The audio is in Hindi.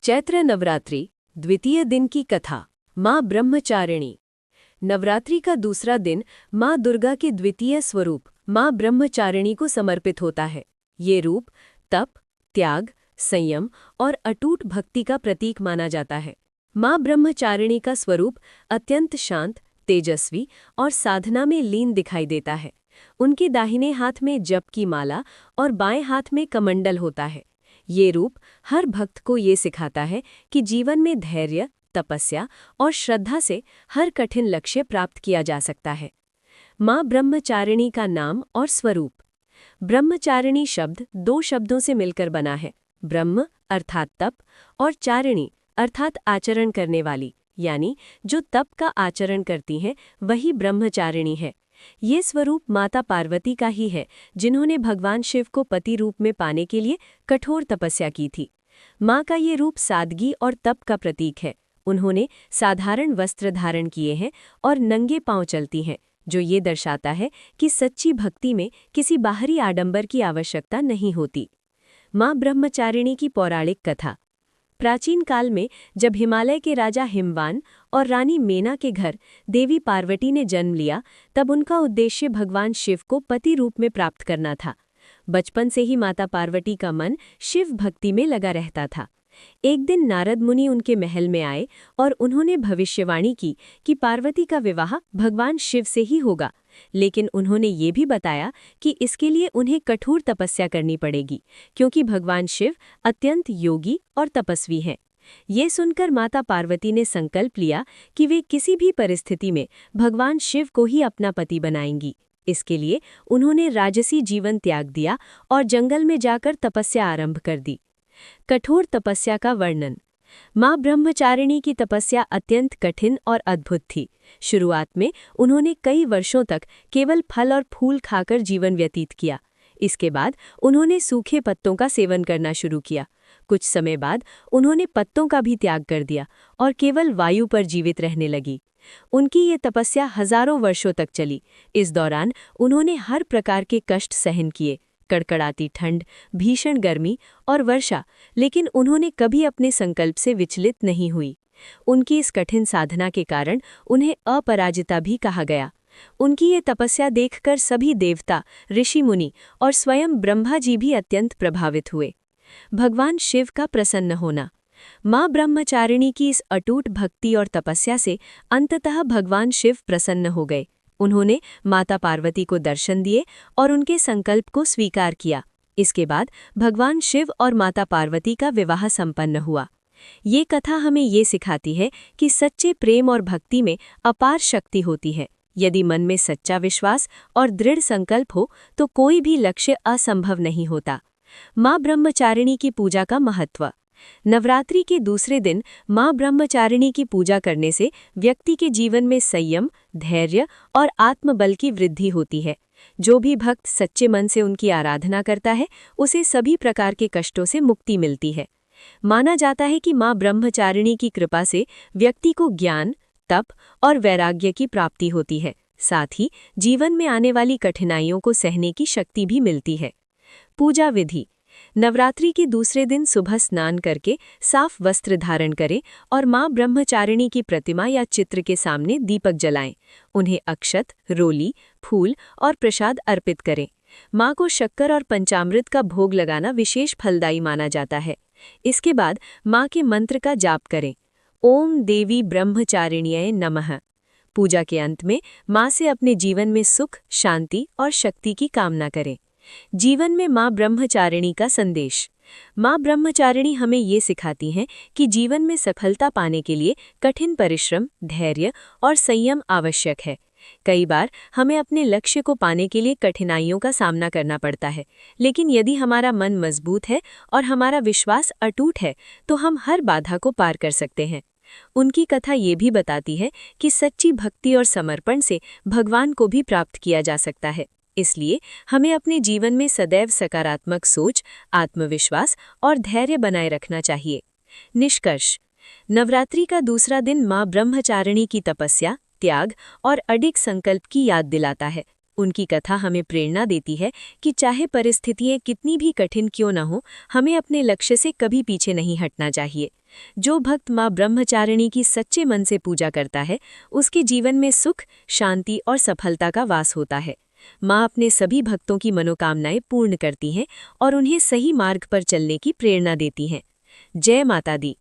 चैत्र नवरात्रि द्वितीय दिन की कथा। माँ ब्रह्मचारिणी। नवरात्रि का दूसरा दिन माँ दुर्गा के द्वितीय स्वरूप माँ ब्रह्मचारिणी को समर्पित होता है। ये रूप तप, त्याग, संयम और अटूट भक्ति का प्रतीक माना जाता है। माँ ब्रह्मचारिणी का स्वरूप अत्यंत शांत, तेजस्वी और साधना में लीन दिखाई देता है। उनके दाहिने हाथ में जप की माला और बाएं हाथ में कमंडल होता है। ये रूप हर भक्त को ये सिखाता है कि जीवन में धैर्य, तपस्या और श्रद्धा से हर कठिन लक्ष्य प्राप्त किया जा सकता है। माँ ब्रह्मचारिणी का नाम और स्वरूप। ब्रह्मचारिणी शब्द दो शब्दों से मिलकर बना है। ब्रह्म अर्थात तप और चारिणी अर्थात आचरण करने वाली, यानी जो तप का आचरण करती हैं वही ब्रह्मचारिणी है। ये स्वरूप माता पार्वती का ही है, जिन्होंने भगवान शिव को पति रूप में पाने के लिए कठोर तपस्या की थी। माँ का ये रूप सादगी और तप का प्रतीक है। उन्होंने साधारण वस्त्र धारण किए हैं और नंगे पांव चलती हैं, जो ये दर्शाता है कि सच्ची भक्ति में किसी बाहरी आडंबर की आवश्यकता नहीं होती। माँ ब्रह्मचारिणी की पौराणिक कथा। प्राचीन काल में जब हिमालय के राजा हिमवान और रानी मेना के घर देवी पार्वती ने जन्म लिया, तब उनका उद्देश्य भगवान शिव को पति रूप में प्राप्त करना था। बचपन से ही माता पार्वती का मन शिव भक्ति में लगा रहता था। एक दिन नारद मुनि उनके महल में आए और उन्होंने भविष्यवाणी की कि पार्वती का विवाह भगवान शिव से ही होगा, लेकिन उन्होंने ये भी बताया कि इसके लिए उन्हें कठोर तपस्या करनी पड़ेगी, क्योंकि भगवान शिव अत्यंत योगी और तपस्वी हैं। ये सुनकर माता पार्वती ने संकल्प लिया कि वे किसी भी परिस्थिति में भगवान शिव को ही अपना पति बनाएंगी। इसके लिए उन्होंने राजसी जीवन त्याग दिया और जंगल में जाकर तपस्या आरंभ कर दी। कठोर तपस्या का वर्णन। माँ ब्रह्मचारिणी की तपस्या अत्यंत कठिन और अद्भुत थी। शुरुआत में उन्होंने कई वर्षों तक केवल फल और फूल खाकर जीवन व्यतीत किया। इसके बाद उन्होंने सूखे पत्तों का सेवन करना शुरू किया। कुछ समय बाद उन्होंने पत्तों का भी त्याग कर दिया और केवल वायु पर जीवित रहने लगी। उनकी ये तपस्या हजारों वर्षों तक चली। इस दौरान उन्होंने हर प्रकार के कष्ट सहन किए, कड़कड़ाती ठंड, भीषण गर्मी और वर्षा, लेकिन उन्होंने कभी अपने संकल्प से विचलित नहीं हुई। उनकी इस कठिन साधना के कारण उन्हें अपराजिता भी कहा गया। उनकी ये तपस्या देखकर सभी देवता, ऋषि मुनि और स्वयं ब्रह्मा जी भी अत्यंत प्रभावित हुए। भगवान शिव का प्रसन्न होना। माँ ब्रह्मचारिणी की इस अटूट भक्ति और तपस्या से अंततः भगवान शिव प्रसन्न हो गए। उन्होंने माता पार्वती को दर्शन दिए और उनके संकल्प को स्वीकार किया। इसके बाद भगवान शिव और माता पार्वती का विवाह संपन्न हुआ। ये कथा हमें ये सिखाती है कि सच्चे प्रेम और भक्ति में अपार शक्ति होती है। यदि मन में सच्चा विश्वास और दृढ़ संकल्प हो तो कोई भी लक्ष्य असंभव नहीं होता। माँ ब्रह्मचारिणी की पूजा का महत्व। नवरात्रि के दूसरे दिन माँ ब्रह्मचारिणी की पूजा करने से व्यक्ति के जीवन में संयम, धैर्य और आत्मबल की वृद्धि होती है। जो भी भक्त सच्चे मन से उनकी आराधना करता है, उसे सभी प्रकार के कष्टों से मुक्ति मिलती है। माना जाता है कि माँ ब्रह्मचारिणी की कृपा से व्यक्ति को ज्ञान, तप और वैराग्य की प्राप्ति होती है। साथ ही जीवन में आने वाली कठिनाइयों को सहने की शक्ति भी मिलती है। पूजा विधि। नवरात्रि के दूसरे दिन सुबह स्नान करके साफ वस्त्र धारण करें और माँ ब्रह्मचारिणी की प्रतिमा या चित्र के सामने दीपक जलाएं। उन्हें अक्षत, रोली, फूल और प्रसाद अर्पित करें। माँ को शक्कर और पंचामृत का भोग लगाना विशेष फलदायी माना जाता है। इसके बाद माँ के मंत्र का जाप करें। ओम देवी ब्रह्मचारिण्यै नमः। पूजा के अंत में माँ से अपने जीवन में सुख, शांति और शक्ति की कामना करें। जीवन में माँ ब्रह्मचारिणी का संदेश। माँ ब्रह्मचारिणी हमें ये सिखाती हैं कि जीवन में सफलता पाने के लिए कठिन परिश्रम, धैर्य और संयम आवश्यक है। कई बार हमें अपने लक्ष्य को पाने के लिए कठिनाइयों का सामना करना पड़ता है, लेकिन यदि हमारा मन मजबूत है और हमारा विश्वास अटूट है तो हम हर बाधा को पार कर सकते हैं। उनकी कथा ये भी बताती है कि सच्ची भक्ति और समर्पण से भगवान को भी प्राप्त किया जा सकता है। इसलिए हमें अपने जीवन में सदैव सकारात्मक सोच, आत्मविश्वास और धैर्य बनाए रखना चाहिए। निष्कर्ष। नवरात्रि का दूसरा दिन माँ ब्रह्मचारिणी की तपस्या, त्याग और अडिग संकल्प की याद दिलाता है। उनकी कथा हमें प्रेरणा देती है कि चाहे परिस्थितियां कितनी भी कठिन क्यों न हो, हमें अपने लक्ष्य से कभी पीछे नहीं हटना चाहिए। जो भक्त माँ ब्रह्मचारिणी की सच्चे मन से पूजा करता है, उसके जीवन में सुख, शांति और सफलता का वास होता है। माँ अपने सभी भक्तों की मनोकामनाएं पूर्ण करती हैं और उन्हें सही मार्ग पर चलने की प्रेरणा देती हैं। जय माता दी।